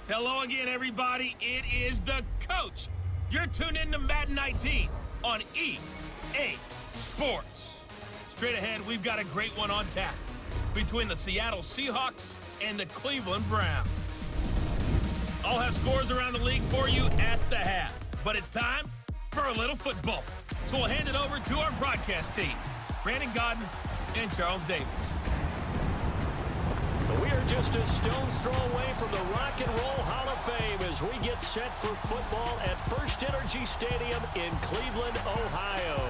Hello again, everybody. It is the coach. You're tuned in to Madden 19 on EA Sports. Straight ahead, we've got a great one on tap between the Seattle Seahawks and the Cleveland Browns. I'll have scores around the league for you at the half, but it's time for a little football. So we'll hand it over to our broadcast team, Brandon Godden and Charles Davis. We are just a stone's throw away from the Rock and Roll Hall of Fame as we get set for football at First Energy Stadium in Cleveland, Ohio.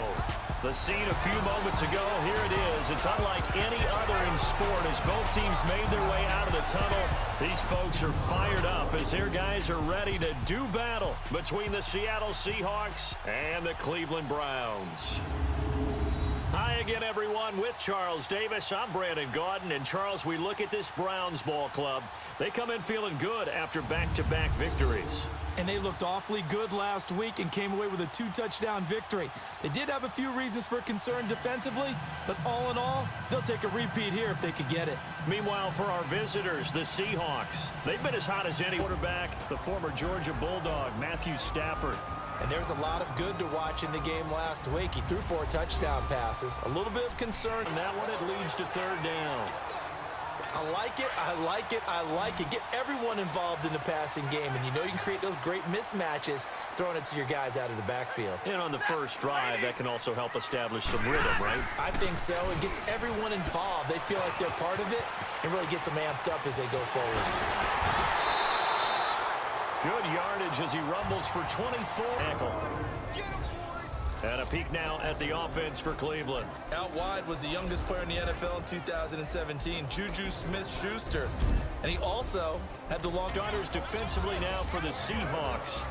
The scene a few moments ago, here it is. It's unlike any other in sport as both teams made their way out of the tunnel. These folks are fired up as their guys are ready to do battle between the Seattle Seahawks and the Cleveland Browns. Hi again, everyone. With Charles Davis, I'm Brandon Godden. And Charles, we look at this Browns ball club. They come in feeling good after back-to-back victories. And they looked awfully good last week and came away with a 2-touchdown victory. They did have a few reasons for concern defensively, but all in all, they'll take a repeat here if they could get it. Meanwhile, for our visitors, the Seahawks, they've been as hot as any quarterback, the former Georgia Bulldog, Matthew Stafford. And there's a lot of good to watch in the game last week. He threw 4 touchdown passes. A little bit of concern. And that one, it leads to third down. I like it, I like it, I like it. Get everyone involved in the passing game, and you know you can create those great mismatches throwing it to your guys out of the backfield. And on the first drive, that can also help establish some rhythm, right? I think so. It gets everyone involved. They feel like they're part of it and really gets them amped up as they go forward. Good yardage as he rumbles for 24. And a peek now at the offense for Cleveland. Out wide was the youngest player in the NFL in 2017, Juju Smith-Schuster. And he also had the long starters defensively now for the Seahawks.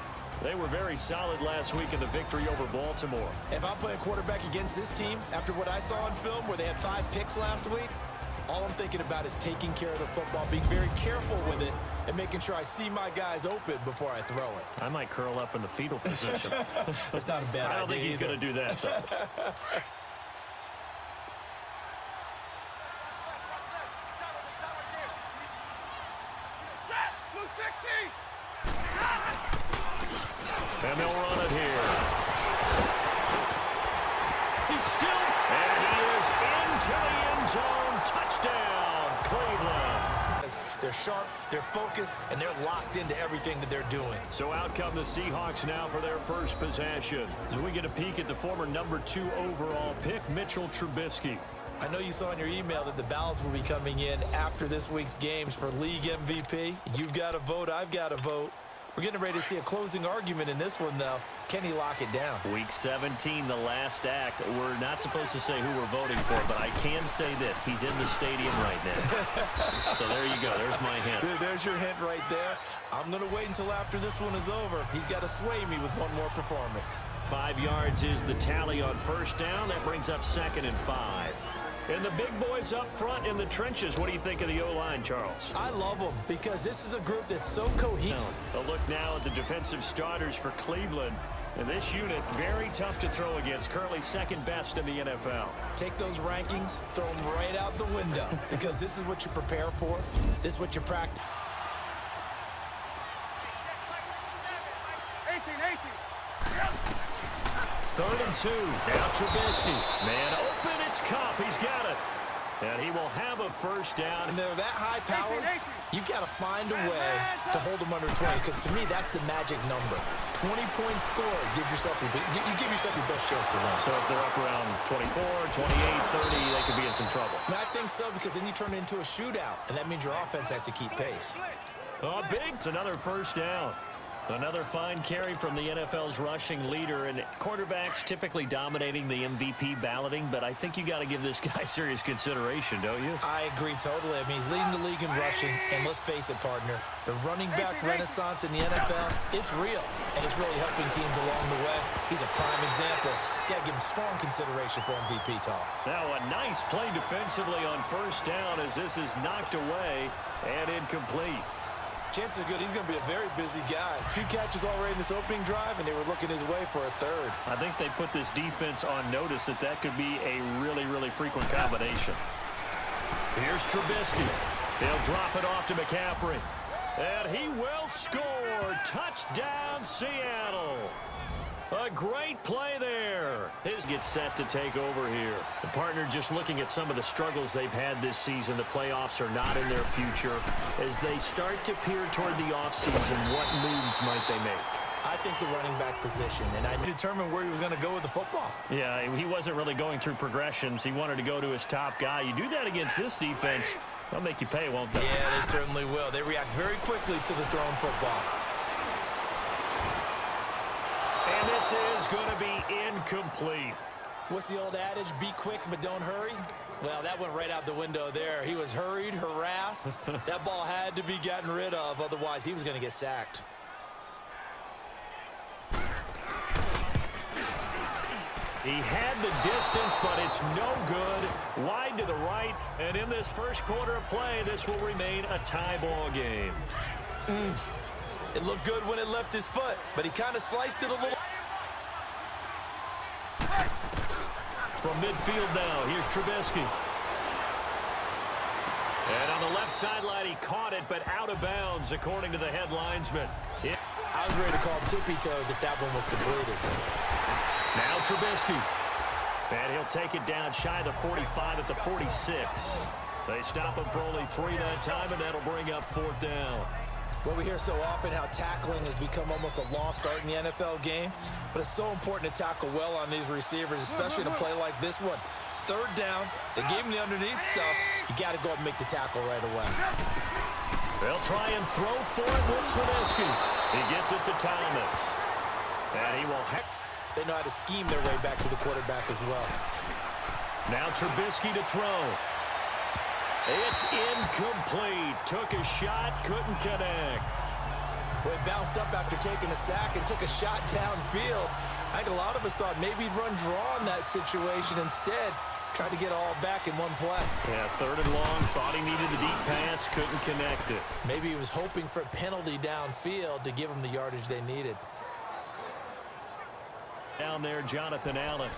They were very solid last week in the victory over Baltimore. If I'm playing quarterback against this team, after what I saw on film where they had 5 picks last week, all I'm thinking about is taking care of the football, being very careful with it, and making sure I see my guys open before I throw it. I might curl up in the fetal position. That's not a bad idea. I don't think he's going to do that, though. And they'll run it here. He's still, and he is into the end zone. Touchdown, Cleveland. They're sharp, they're focused, and they're locked into everything that they're doing. So out come the Seahawks now for their first possession. As we get a peek at the former number 2 overall pick, Mitchell Trubisky. I know you saw in your email that the ballots will be coming in after this week's games for league MVP. You've got a vote, I've got a vote. We're getting ready to see a closing argument in this one, though. Can he lock it down? Week 17, the last act. We're not supposed to say who we're voting for, but I can say this. He's in the stadium right now. So there you go. There's my hint. There's your hint right there. I'm going to wait until after this one is over. He's got to sway me with one more performance. 5 yards is the tally on first down. That brings up 2nd and 5. And the big boys up front in the trenches. What do you think of the O-line, Charles? I love them because this is a group that's so cohesive. A look now at the defensive starters for Cleveland. And this unit, very tough to throw against. Currently 2nd best in the NFL. Take those rankings, throw them right out the window because this is what you prepare for. This is what you practice. 3rd and 2. Now Trubisky. Man open, it's Cup. He's got it. And he will have a first down. And they're that high powered, you've got to find a way to hold them under 20, because to me, that's the magic number. 20-point score gives yourself you give yourself your best chance to win. So if they're up around 24, 28, 30, they could be in some trouble. I think so, because then you turn it into a shootout, and that means your offense has to keep pace. Oh, big. It's another first down. Another fine carry from the NFL's rushing leader, and quarterbacks typically dominating the MVP balloting, but I think you got to give this guy serious consideration, don't you? I agree totally. I mean, he's leading the league in rushing, and let's face it, partner, the running back renaissance in the NFL, it's real, and it's really helping teams along the way. He's a prime example. Got to give him strong consideration for MVP talk. Now a nice play defensively on first down as this is knocked away and incomplete. Chances are good he's going to be a very busy guy. 2 catches already in this opening drive, and they were looking his way for a 3rd. I think they put this defense on notice that that could be a really, really frequent combination. Here's Trubisky. They'll drop it off to McCaffrey. And he will score. Touchdown, Seattle. A great play there. His gets set to take over here. The partner just looking at some of the struggles they've had this season. The playoffs are not in their future. As they start to peer toward the offseason, what moves might they make? I think the running back position, and I Determined where he was going to go with the football. Yeah, he wasn't really going through progressions. He wanted to go to his top guy. You do that against this defense, they'll make you pay, won't they? Yeah, they certainly will. They react very quickly to the thrown football. And this is going to be incomplete. What's the old adage? Be quick, but don't hurry. Well, that went right out the window there. He was hurried, harassed. That ball had to be gotten rid of. Otherwise, he was going to get sacked. He had the distance, but it's no good. Wide to the right. And in this first quarter of play, this will remain a tie ball game. It looked good when it left his foot, but he kind of sliced it a little. From midfield now, here's Trubisky. And on the left sideline, he caught it, but out of bounds, according to the head linesman. I was ready to call him tippy-toes if that one was completed. Now Trubisky. And he'll take it down shy of the 45 at the 46. They stop him for only 3 that time, and that'll bring up 4th down. Well, we hear so often how tackling has become almost a lost art in the NFL game, but it's so important to tackle well on these receivers, especially in a play like this one. 3rd down, they gave him the underneath stuff. You got to go up and make the tackle right away. They'll try and throw for it with Trubisky. He gets it to Thomas. And he will hit. They know how to scheme their way back to the quarterback as well. Now Trubisky to throw. It's incomplete. Took a shot, couldn't connect. Well, he bounced up after taking a sack and took a shot downfield. I think a lot of us thought maybe he'd run draw in that situation. Instead, tried to get it all back in one play. Yeah, 3rd and long. Thought he needed the deep pass, couldn't connect it. Maybe he was hoping for a penalty downfield to give him the yardage they needed. Down there, Jonathan Allen.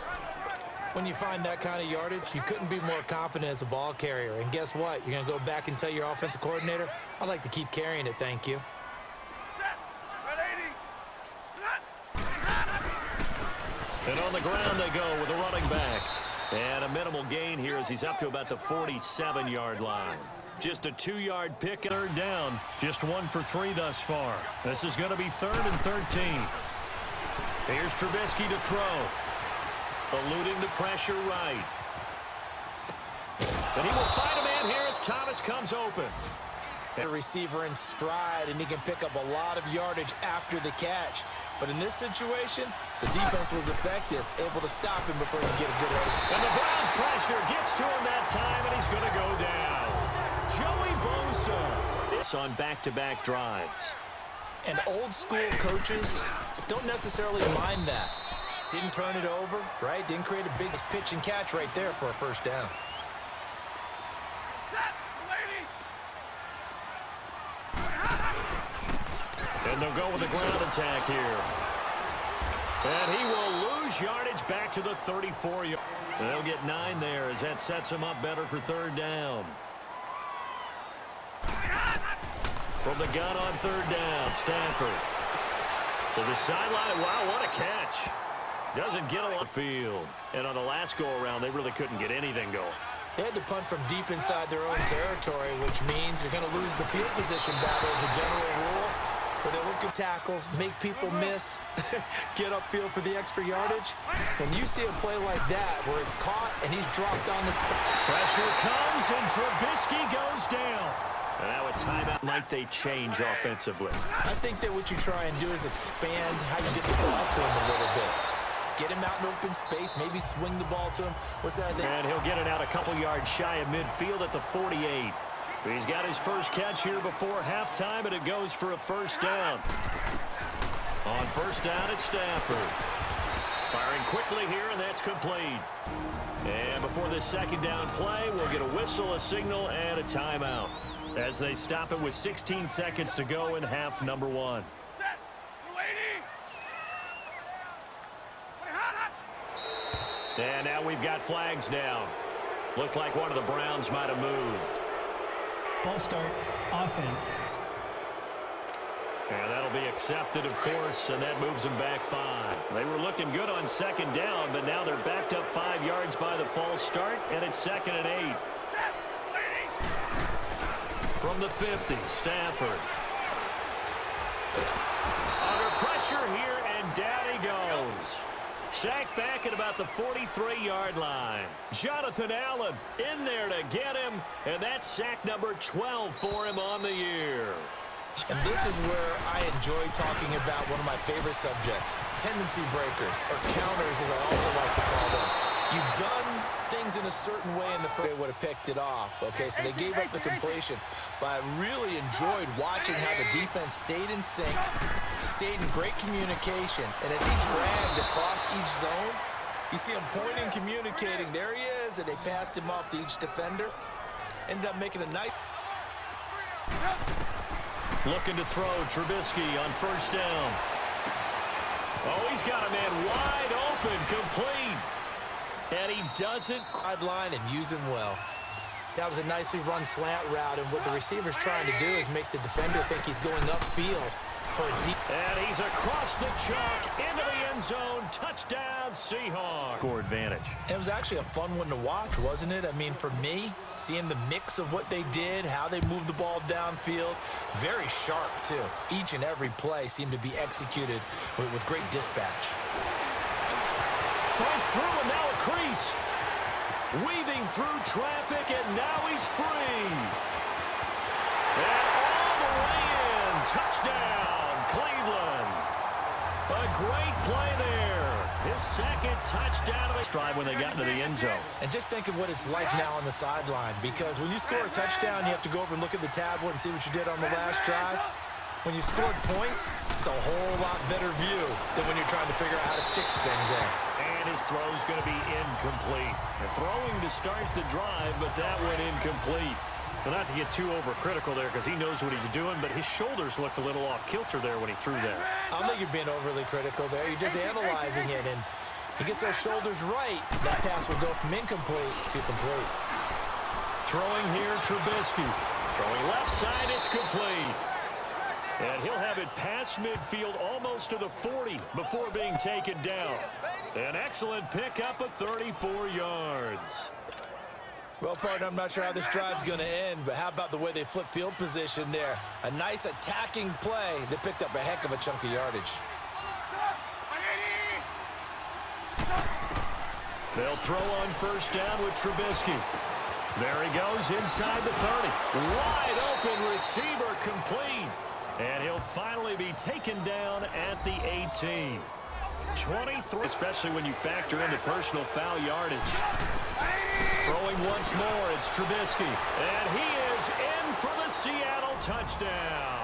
When you find that kind of yardage, you couldn't be more confident as a ball carrier. And guess what? You're going to go back and tell your offensive coordinator, I'd like to keep carrying it, thank you. And on the ground they go with a running back. And a minimal gain here as he's up to about the 47-yard line. Just a 2-yard pick and 3rd down. Just 1 for 3 thus far. This is going to be 3rd and 13. Here's Trubisky to throw. Eluding the pressure right. And he will find a man here as Thomas comes open. A receiver in stride, and he can pick up a lot of yardage after the catch. But in this situation, the defense was effective, able to stop him before he could get a good hit. And the Browns pressure gets to him that time, and he's going to go down. Joey Bosa. It's on back-to-back drives. And old-school coaches don't necessarily mind that. Didn't turn it over, right? Didn't create a big pitch and catch right there for a 1st down. And they'll go with a ground attack here. And he will lose yardage back to the 34-yard. They'll get 9 there as that sets him up better for 3rd down. From the gun on 3rd down, Stafford. To the sideline. Wow, what a catch. Doesn't get a lot of field. And on the last go-around, they really couldn't get anything going. They had to punt from deep inside their own territory, which means you're going to lose the field position battle as a general rule. Where they look at tackles, make people miss, get upfield for the extra yardage. When you see a play like that where it's caught and he's dropped on the spot. Pressure comes and Trubisky goes down. And now a timeout. Might they change offensively? I think that what you try and do is expand how you get the ball to him a little bit. Get him out in open space, maybe swing the ball to him. What's that? And he'll get it out a couple yards shy of midfield at the 48. He's got his first catch here before halftime, and it goes for a 1st down. On 1st down, it's Stafford. Firing quickly here, and that's complete. And before this 2nd down play, we'll get a whistle, a signal, and a timeout as they stop it with 16 seconds to go in half number 1. And now we've got flags down. Looked like one of the Browns might have moved. False start, offense. And that'll be accepted, of course, and that moves them back 5. They were looking good on second down, but now they're backed up 5 yards by the false start, and it's 2nd and 8. From the 50, Stafford. Under pressure here, and down he goes. Sacked back at about the 43-yard line. Jonathan Allen in there to get him, and that's sack number 12 for him on the year. And this is where I enjoy talking about one of my favorite subjects, tendency breakers, or counters as I also like to call them. You've done things in a certain way in the first, they would have picked it off, okay? So they gave up the completion. But I really enjoyed watching how the defense stayed in sync, stayed in great communication, and as he dragged across each zone, you see him pointing, communicating. There he is, and they passed him off to each defender. Ended up making a nice... Looking to throw, Trubisky on first down. Oh, he's got a man wide open, complete. And he doesn't... Sideline and use him well. That was a nicely run slant route, and what the receiver's trying to do is make the defender think he's going upfield for a deep... And he's across the chalk, into the end zone, touchdown, Seahawks. Score advantage. It was actually a fun one to watch, wasn't it? I mean, for me, seeing the mix of what they did, how they moved the ball downfield, very sharp, too. Each and every play seemed to be executed with great dispatch. Fights through, and now a crease. Weaving through traffic, and now he's free. And all the way in. Touchdown, Cleveland. A great play there. His second touchdown of his drive when they got into the end zone. And just think of what it's like now on the sideline, because when you score a touchdown, you have to go over and look at the tablet and see what you did on the last drive. When you scored points, it's a whole lot better view than when you're trying to figure out how to fix things there. And his throw's going to be incomplete. They're throwing to start the drive, but that went incomplete. Well, not to get too overcritical there because he knows what he's doing, but his shoulders looked a little off kilter there when he threw that. I don't think you're being overly critical there. You're just analyzing it, and he gets those shoulders right. That pass will go from incomplete to complete. Throwing here, Trubisky. Throwing left side, it's complete. And he'll have it past midfield almost to the 40 before being taken down. An excellent pickup of 34 yards. Well, partner, I'm not sure how this drive's going to end, but how about the way they flip field position there? A nice attacking play that picked up a heck of a chunk of yardage. They'll throw on first down with Trubisky. There he goes inside the 30. Wide open receiver, complete. And he'll finally be taken down at the 18. 23, especially when you factor in the personal foul yardage. Throwing once more, it's Trubisky. And he is in for the Seattle touchdown.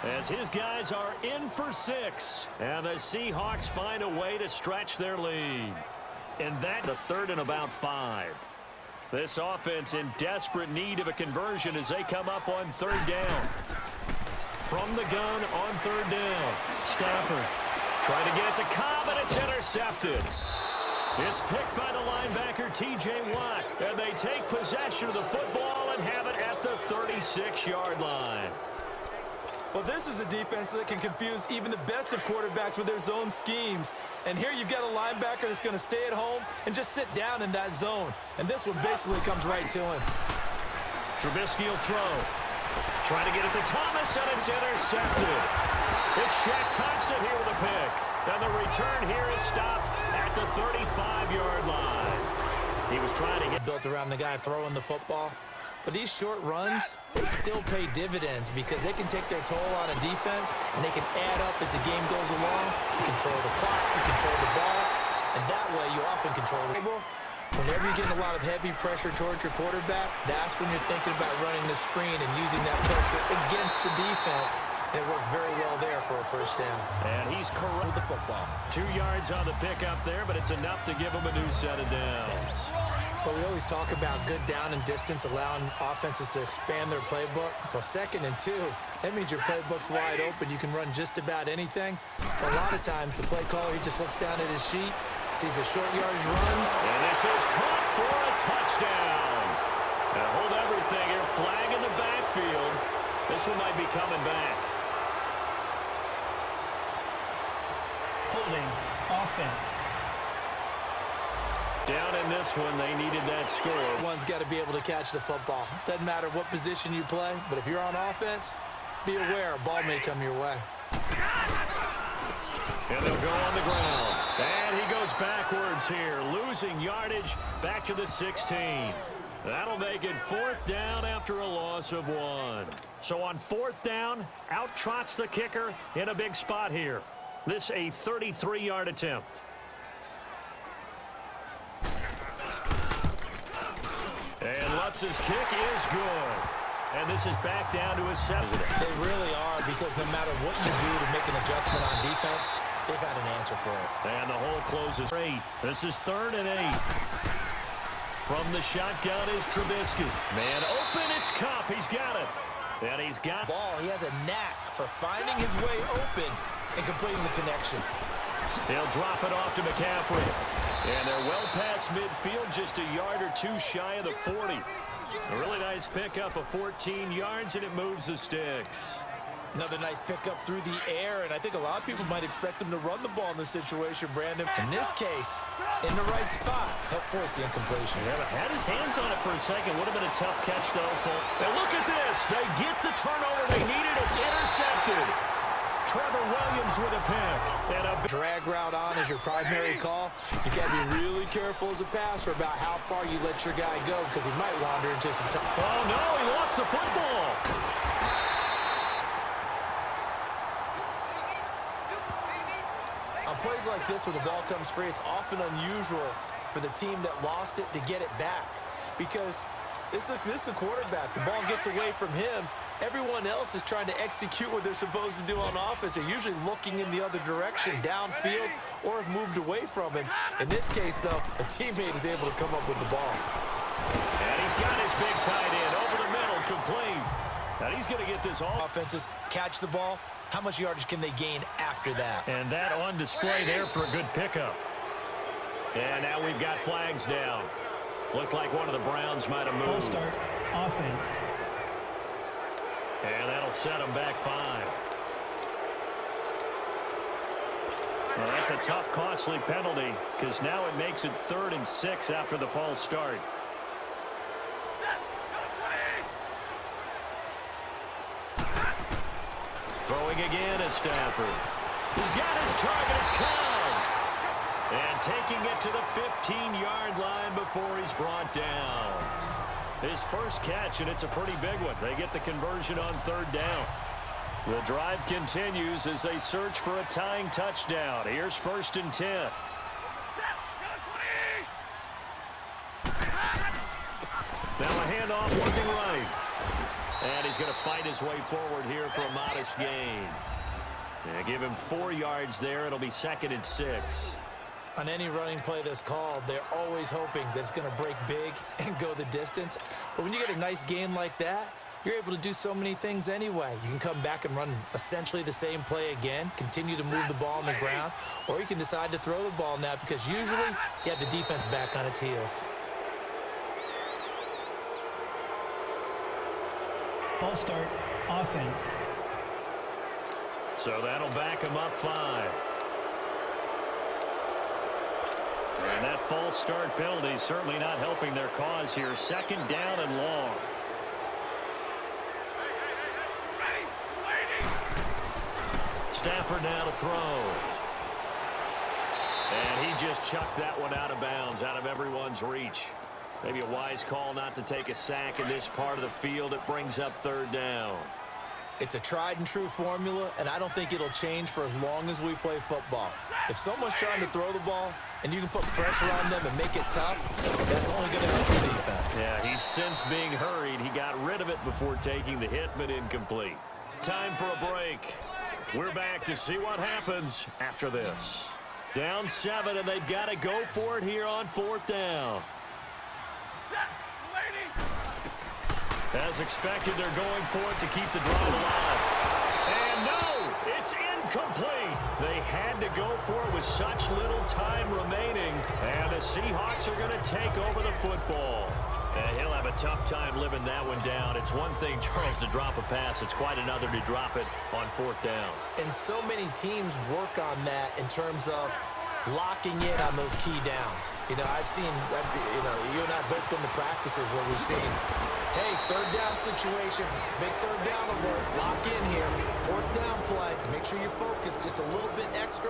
As his guys are in for 6. And the Seahawks find a way to stretch their lead. And that, the 3rd and about 5. This offense in desperate need of a conversion as they come up on 3rd down. From the gun on 3rd down. Stafford trying to get it to Cobb, and it's intercepted. It's picked by the linebacker, T.J. Watt. And they take possession of the football and have it at the 36-yard line. Well, this is a defense that can confuse even the best of quarterbacks with their zone schemes. And here you've got a linebacker that's going to stay at home and just sit down in that zone. And this one basically comes right to him. Trubisky will throw. Trying to get it to Thomas, and it's intercepted. It's Shaq Thompson here with a pick. And the return here is stopped at the 35-yard line. He was trying to get built around the guy throwing the football. But these short runs, they still pay dividends because they can take their toll on a defense, and they can add up as the game goes along. You control the clock, you control the ball, and that way you often control the table. Whenever you're getting a lot of heavy pressure towards your quarterback, that's when you're thinking about running the screen and using that pressure against the defense. And it worked very well there for a first down. And he's correct with the football. 2 yards on the pickup there, but it's enough to give him a new set of downs. But we always talk about good down and distance, allowing offenses to expand their playbook. Well, 2nd and 2, that means your playbook's wide open. You can run just about anything. But a lot of times, the play caller, he just looks down at his sheet, sees a short yardage run. And this is caught for a touchdown. And hold everything here. Flag in the backfield. This one might be coming back. Holding, offense. Down in this one, they needed that score. One's got to be able to catch the football. Doesn't matter what position you play, but if you're on offense, be aware a ball may come your way. And they'll go on the ground. And he goes backwards here, losing yardage back to the 16. That'll make it 4th down after a loss of 1. So on 4th down, out trots the kicker in a big spot here. This a 33-yard attempt. And Lutz's kick is good. And this is back down to his 7th. They really are, because no matter what you do to make an adjustment on defense, they've had an answer for it. And the hole closes. 8. This is 3rd and 8. From the shotgun is Trubisky. Man open, it's Cup. He's got it. And he's got Ball, he has a knack for finding his way open and completing the connection. He'll drop it off to McCaffrey. And they're well past midfield, just a yard or two shy of the 40. A really nice pickup of 14 yards, and it moves the sticks. Another nice pickup through the air, and I think a lot of people might expect him to run the ball in this situation, Brandon. In this case, in the right spot, helped force the incompletion. Yeah, had his hands on it for a second. Would have been a tough catch, though. And look at this. They get the turnover they needed. It's intercepted. Trevor Williams with a pick. And a drag route on is your primary call. You got to be really careful as a passer about how far you let your guy go, because he might wander into some time. Oh, no, he lost the football. On plays like this, when the ball comes free, it's often unusual for the team that lost it to get it back, because this is the quarterback. The ball gets away from him. Everyone else is trying to execute what they're supposed to do on offense. They're usually looking in the other direction, downfield, or have moved away from him. In this case, though, a teammate is able to come up with the ball. And he's got his big tight end over the middle, complete. And he's going to get this all. Offenses catch the ball. How much yardage can they gain after that? And that on display there for a good pickup. And now we've got flags down. Looked like one of the Browns might have moved. Full start, offense. And that'll set them back 5. Well, that's a tough, costly penalty, because now it makes it 3rd and 6 after the false start. Throwing again is Stafford. He's got his target. It's Cobb. And taking it to the 15-yard line before he's brought down. His first catch, and it's a pretty big one. They get the conversion on 3rd down. The drive continues as they search for a tying touchdown. Here's 1st and 10. Now a handoff working right. And he's going to fight his way forward here for a modest gain. Yeah, give him 4 yards there. It'll be 2nd and 6. On any running play that's called, they're always hoping that it's going to break big and go the distance. But when you get a nice gain like that, you're able to do so many things anyway. You can come back and run essentially the same play again, continue to move the ball on the ground, or you can decide to throw the ball now, because usually you have the defense back on its heels. False start, offense. So that'll back him up 5. And that false start penalty certainly not helping their cause here. 2nd down and long. Stafford now to throw. And he just chucked that one out of bounds, out of everyone's reach. Maybe a wise call not to take a sack in this part of the field. It brings up 3rd down. It's a tried and true formula, and I don't think it'll change for as long as we play football. If someone's trying to throw the ball and you can put pressure on them and make it tough, that's only going to help the defense. Yeah, he's since being hurried. He got rid of it before taking the hit, but incomplete. Time for a break. We're back to see what happens after this. Down 7, and they've got to go for it here on 4th down. As expected, they're going for it to keep the drive alive. And no, it's incomplete. They had to go for it with such little time remaining. And the Seahawks are going to take over the football. And he'll have a tough time living that one down. It's one thing, Charles, to drop a pass. It's quite another to drop it on 4th down. And so many teams work on that in terms of locking in on those key downs. You know, I've seen, you and I both been to practices where we've seen, hey, 3rd down situation, big 3rd down alert, lock in here, 4th down play, make sure you're focused just a little bit extra.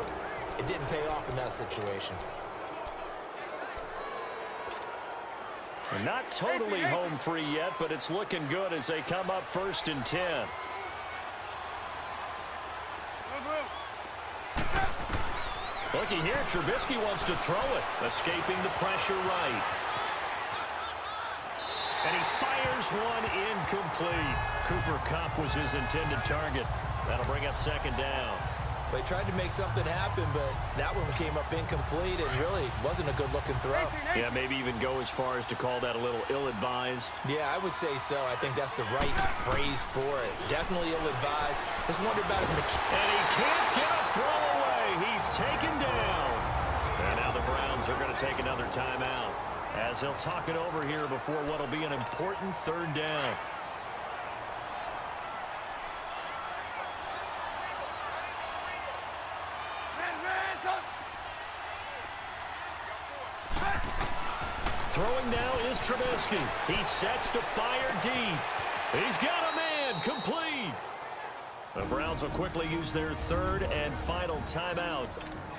It didn't pay off in that situation. We're not totally home free yet, but it's looking good as they come up 1st and 10. Looky here, Trubisky wants to throw it, escaping the pressure right. And he fires one incomplete. Cooper Kupp was his intended target. That'll bring up 2nd down. They tried to make something happen, but that one came up incomplete and really wasn't a good-looking throw. Yeah, maybe even go as far as to call that a little ill-advised. Yeah, I would say so. I think that's the right phrase for it. Definitely ill-advised. Just wondered about his mechanics. And he can't get a throw away. He's taken down. And now the Browns are going to take another timeout as they'll talk it over here before what will be an important 3rd down. Throwing now is Trubisky. He sets to fire deep. He's got a man. Complete. The Browns will quickly use their 3rd and final timeout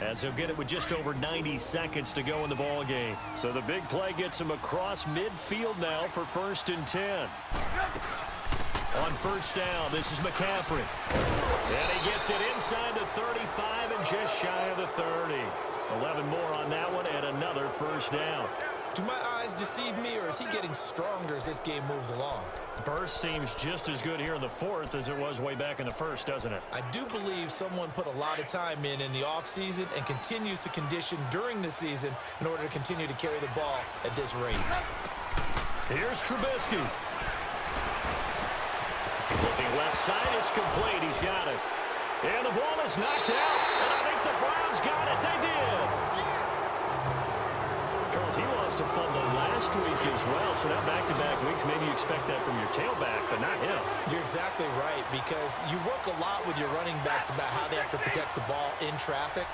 as they'll get it with just over 90 seconds to go in the ball game. So the big play gets him across midfield now for 1st and 10. On 1st down, this is McCaffrey. And he gets it inside the 35 and just shy of the 30. 11 more on that one and another 1st down. Do my eyes deceive me, or is he getting stronger as this game moves along? Burst seems just as good here in the 4th as it was way back in the 1st, doesn't it? I do believe someone put a lot of time in the offseason and continues to condition during the season in order to continue to carry the ball at this rate. Here's Trubisky. Looking left side, it's complete. He's got it. And the ball is knocked out, and I think the Browns got it. They did. Charles, he lost a fumble last week as well, so now back-to-back weeks, maybe you expect that from your tailback, but not him. You're exactly right, because you work a lot with your running backs about how they have to protect the ball in traffic,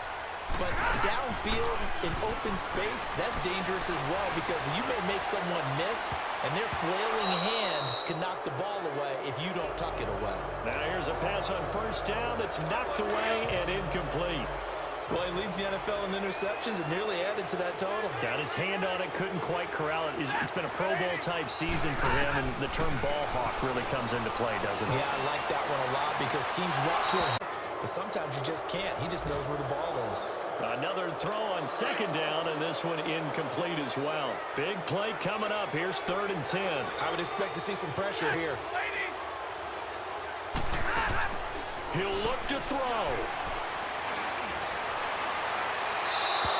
but downfield in open space, that's dangerous as well, because you may make someone miss, and their flailing hand can knock the ball away if you don't tuck it away. Now here's a pass on 1st down that's knocked away and incomplete. Well, he leads the NFL in interceptions and nearly added to that total. Got his hand on it, couldn't quite corral it. It's been a Pro Bowl-type season for him, and the term ball hawk really comes into play, doesn't it? Yeah, I like that one a lot because teams want to him, but sometimes you just can't. He just knows where the ball is. Another throw on 2nd down, and this one incomplete as well. Big play coming up. Here's 3rd and 10. I would expect to see some pressure here. He'll look to throw.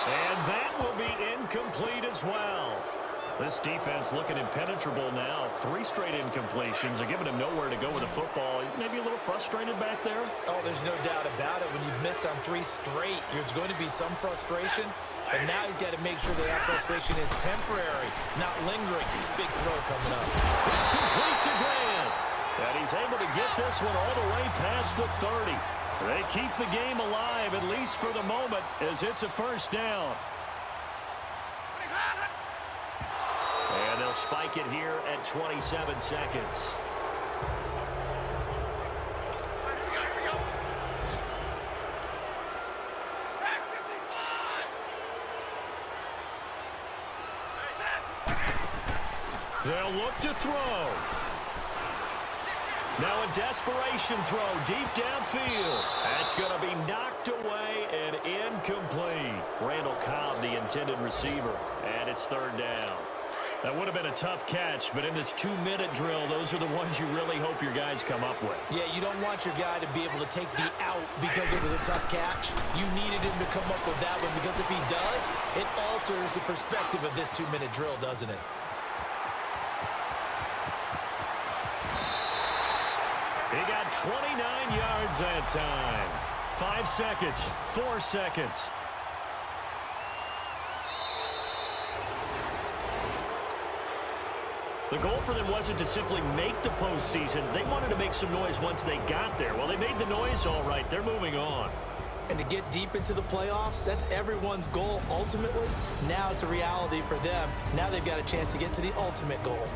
And that will be incomplete as well. This defense looking impenetrable now. 3 straight incompletions are giving him nowhere to go with the football. Maybe a little frustrated back there. Oh, there's no doubt about it. When you've missed on 3 straight, there's going to be some frustration. But now he's got to make sure that frustration is temporary, not lingering. Big throw coming up. It's complete to Grant. And he's able to get this one all the way past the 30. They keep the game alive, at least for the moment, as it's a 1st down. And they'll spike it here at 27 seconds. They'll look to throw. Now a desperation throw deep downfield. That's going to be knocked away and incomplete. Randall Cobb, the intended receiver, and it's 3rd down. That would have been a tough catch, but in this 2-minute drill, those are the ones you really hope your guys come up with. Yeah, you don't want your guy to be able to take the out because it was a tough catch. You needed him to come up with that one because if he does, it alters the perspective of this 2-minute drill, doesn't it? He got 29 yards that time. 5 seconds, 4 seconds. The goal for them wasn't to simply make the postseason. They wanted to make some noise once they got there. Well, they made the noise all right. They're moving on. And to get deep into the playoffs, that's everyone's goal ultimately. Now it's a reality for them. Now they've got a chance to get to the ultimate goal.